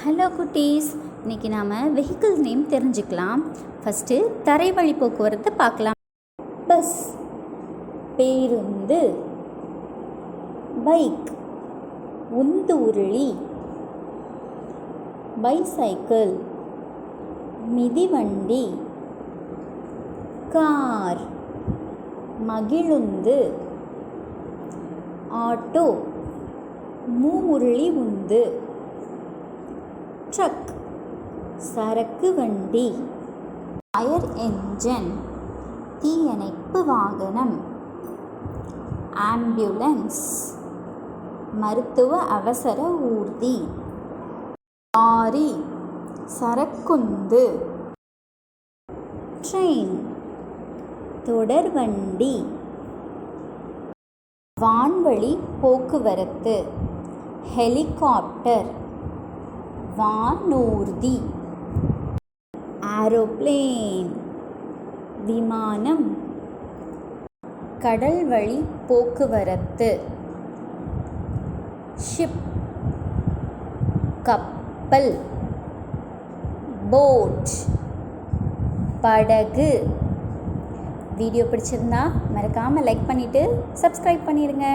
Hello குட்டீஸ், இன்றைக்கி நாம் வெஹிக்கிள் நேம் தெரிஞ்சுக்கலாம். ஃபஸ்ட்டு தரைவழி போக்குவரத்து பார்க்கலாம். பஸ், பேருந்து, பைக், உந்து உருளி, பைசைக்கிள், மிதிவண்டி, கார், மகிழுந்து, ஆட்டோ, மூமுருளி உந்து, ட்ரக், சரக்கு வண்டி, ஃபயர் என்ஜின், தீயணைப்பு வாகனம், ஆம்புலன்ஸ், மருத்துவ அவசர ஊர்தி, லாரி, சரக்குந்து, ட்ரெயின், தொடர்வண்டி, வான்வழி போக்குவரத்து, ஹெலிகாப்டர், வானூர்தி, ஏரோப்ளேன், விமானம், கடல்வழி போக்குவரத்து, ஷிப், கப்பல், போட், படகு. வீடியோ பிடிச்சிருந்தா மறக்காமல் லைக் பண்ணிவிட்டு சப்ஸ்கிரைப் பண்ணிடுங்க.